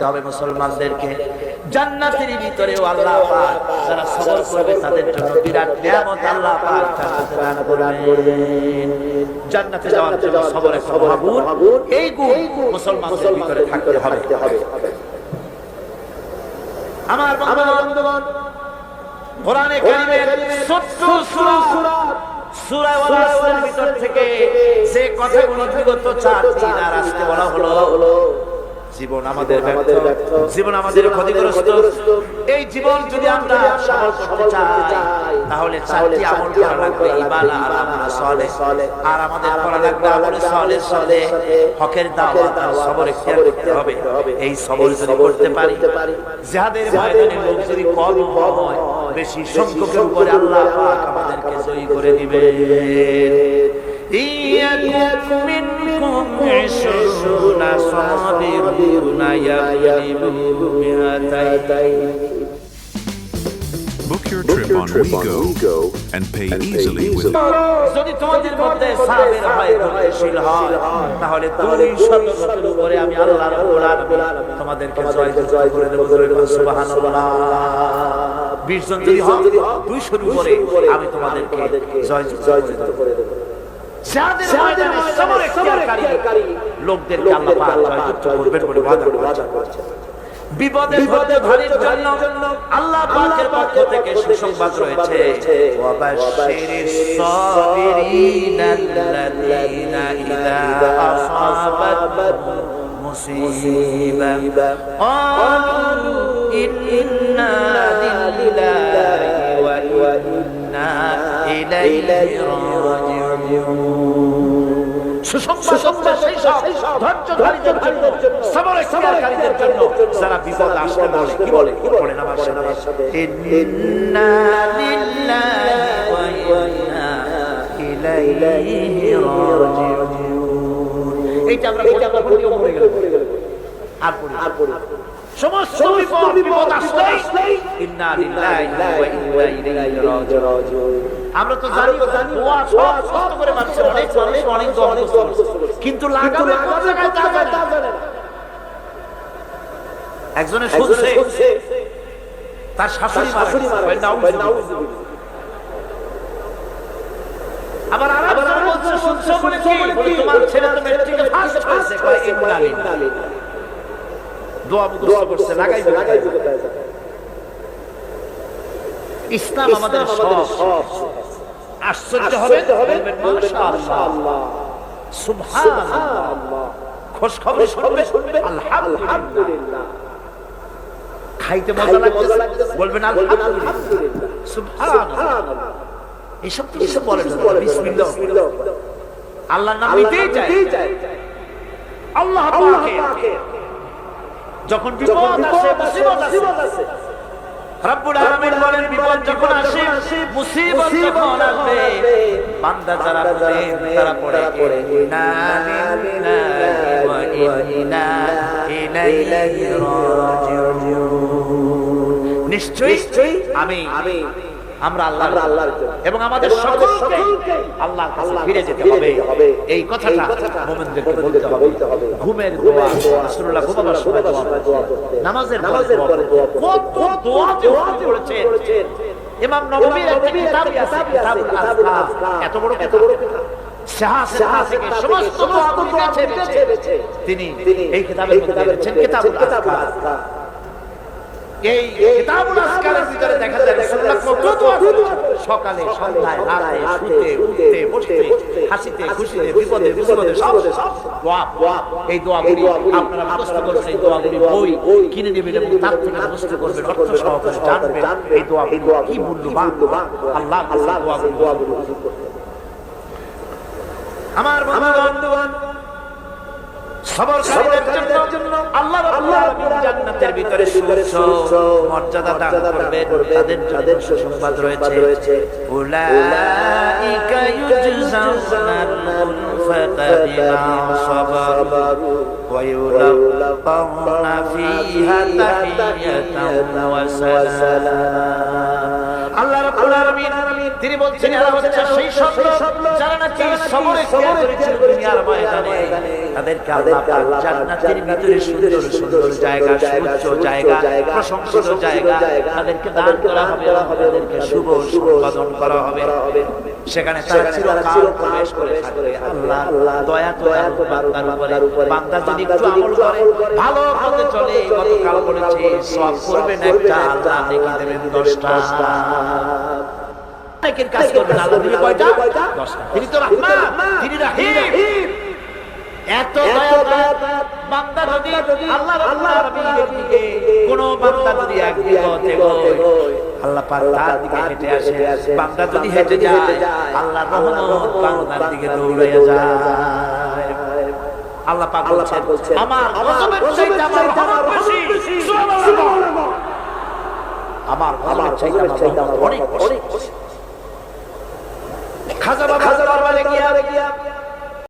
তবে মুসলমানদেরকে জান্নাতের ভিতরেও আল্লাহ পাক যারা সবর করবে তাদের জন্য বিরাট নিয়ামত আল্লাহ পাক দান করবেন। জান্নাতে যাওয়ার জন্য সবরের মহাগুণ, এই গুণ মুসলমানদের ভিতরে থাকতে হবে। আমার বন্ধুগণ, কোরআনে কারীমের ছোট্ট সূরা ওয়াসের ভিতর থেকে যে কথাগুলো বিগত 4 দিন আর আজকে বলা হলো, জীবন আমাদের ব্যর্থ, জীবন আমাদের ক্ষতিগ্রস্ত। এই জীবন যদি আমরা সফল করতে চাই তাহলে 4টি আমল করা লাগবে, ঈমান, আমল সালেহ, আর আমাদের করা লাগবে আমল সালেহ, হকের দাওয়াত আর সবর ইখতিয়ার করতে হবে। এই সবর যদি করতে পারি, জিহাদের ময়দানে লোক যদি কম হয়, বেশি সংখ্যকের উপরে আল্লাহ পাক আমাদেরকে জয়ী করে দিবেন। ইয়াকুম মিনকুম 20 সাবিরুনা ইয়াগলিবু মিআতাইন। Book your trip on WeGo and pay easily with যদি তোমাদের মধ্যে সাবির হয়, ধৈর্যশীল হয়, তাহলে 200 উপরে আমি আল্লাহ রাব্বুল আলামিন তোমাদেরকে জয় করে দেব। সুবহানাল্লাহ। 20 জন যদি হয়, 200 উপরে আমি তোমাদেরকে জয় করে দেব। যাদের ময়দানে সবর ইখতিয়ারকারী লোকদেরকে আল্লাহ পাক জয়যুক্ত করবেন বলে ওয়াদা করেছেন। বিপদে ভারীর জন্য আল্লাহ পাকের পক্ষ থেকে সুসংবাদ রয়েছে, ওয়াবাশশিরিস সাবিরিনা আল্লাযীনা ইযা আসাবাতহুম মুসিবা ক্বালু ইন্না লিল্লাহি ওয়া ইন্না ইলাইহি রাজিউন। সুসংবাদ সেই সব ধৈর্যধারীদের জন্য, সবর ইখতিয়ারকারীদের জন্য যারা বিপদ আসলে বলে কি বলে, বলেন আমার সাথে, ইন্না লিল্লাহি ওয়া ইন্না ইলাইহি রাজিউন। এইটা আমরা কখন কেউ মরে গেল আর পড়ি সমস্ত বিপদ আসলেই ইন্না লিল্লাহি ওয়া ইন্না ইলাইহি রাজিউন। আমরা তো জানি দোয়া সব কষ্ট করে মারছে, অনেক দোয়া করছে, কিন্তু লাগাবে কোন জায়গায় তা জানে না। একজনে শুনছে তার শাশুড়ি মারা, নাউজুবিল্লাহ। আবার আরেকজন বলছে শুনছো বলে কি, তোমার ছেলে তো ম্যাট্রিকে ফার্স্ট হয়েছে, কয় ইন্না লিল্লাহি। দোয়া মুখস্থ করছে, লাগাইবে। ইসলাম আমাদের সব আশ্চর্য হবে, বলবেন মাশাআল্লাহ, সুবহানাল্লাহ, খুশ খবর শুনবে আলহামদুলিল্লাহ, খাইতে মজা লাগছে বলবেন আলহামদুলিল্লাহ, সুবহানাল্লাহ। এসব কিছু বলেন বিসমিল্লাহ, আল্লাহর নাম নিতেই চাই। আল্লাহ পাকের যখন বিপদ আসে, মুসিবত আসে, রব্বুল আলামিন বলেন বিপদ যখন আসে, মুসিবত যখন আসে, বান্দা যারা পড়ে তারা পড়ে ইন্না লিল্লাহি ওয়া ইন্না ইলাইহি রাজিউন। নিশ্চয়ই আমরা আল্লাহর এবং আমাদের সকলকে আল্লাহর কাছে ফিরে যেতে হবে। এই কথাটা মুমিনদেরকে বলতে হবে। ঘুমের দোয়া, রাসূলুল্লাহ ঘুমাবার সময় দোয়া, নামাজের পরে দোয়া, কত দোয়া করেছেন। ইমাম নববীর একটা কিতাব আছে, কিতাবুল আযকার, এত বড় কিতাব, শাহ থেকে সমস্ত দোয়াগুলো বেছে তিনি এই কিতাবের মধ্যে লিখেছেন, কিতাবুল আযকার। এই কিতাবুল আযকারের ভিতরে দেখা যায় রাসূলুল্লাহ কত দোয়া করেছেন, সকালে, সন্ধ্যায়, রাতে, শুতে, উঠতে, বসতে, হাসিতে, খুশিতে, বিপদে, মুসিবতে, সব দোয়া। এই দোয়াগুলি আপনারা মুখস্থ করবেন, এই দোয়াগুলি বই কিনে নেবেন এবং তার থেকে মুখস্থ করবেন, অর্থ সহকারে জানবেন এই দোয়াগুলি কি মূল্যবান। আল্লাহ দোয়াগুলি আমার বন্ধুগণ, সবরকারীদের জন্য আল্লাহ রাব্বুল আলামিন জান্নাতের ভিতরে সুউচ্চ মর্যাদা দান করবেন। তাদের জন্য সুসংবাদ রয়েছে, উলাইকা ইউজজাউনাল গুরফাতা বিমা সাবারু ওয়া ইউলাক্কাউনা ফিহা তাহিয়াতান ওয়া সালাম। আল্লাহ রাব্বুল আলামিন তিনি বলছেন এরা হচ্ছে সেই সব লোক যারা নাকি সবরে ত্যাগ করেছে দুনিয়ার ময়দানে, তাদেরকে আল্লাহ পাক জান্নাতের ভিতরে সুন্দর সুন্দর জায়গা, সুউচ্চ জায়গা, প্রশংসিত জায়গা তাদেরকে দান করা হবে, তাদেরকে শুভ সম্বোধন করা হবে। সেখানে তারা চিরকাল প্রবেশ করে থাকবে। আল্লাহ দয়া করেন বান্দার উপরে। বান্দা যদি একটু আমল করে, ভালো পথে চলে, গতকাল বলেছি সওয়াব করবেন একটা, আল্লাহ নেকি দেবেন 10টা। নেকির কাজ করবেন, আল্লাহ দিবে কয়টা? 10টা। তিনি তো রহমান, তিনি রহিম। এত দয়া বান্দা যদি আল্লাহ রাব্বুল আলামিনের দিকে কোন বান্দা যদি এক বিপদ এগোয়, আল্লাহ পাক তার দিকে হেঁটে আসে। বান্দা যদি হেঁটে যায়, আল্লাহর রহমত বান্দার দিকে দৌড়াইয়া যায়। আল্লাহ পাক বলছেন আমার গজবের চাইতে আমার রহমত বেশি। সুবহানাল্লাহ। আমার গজবের চাইতে আমার রহমত অনেক বেশি। খাজা বাবা দরবারে গিয়া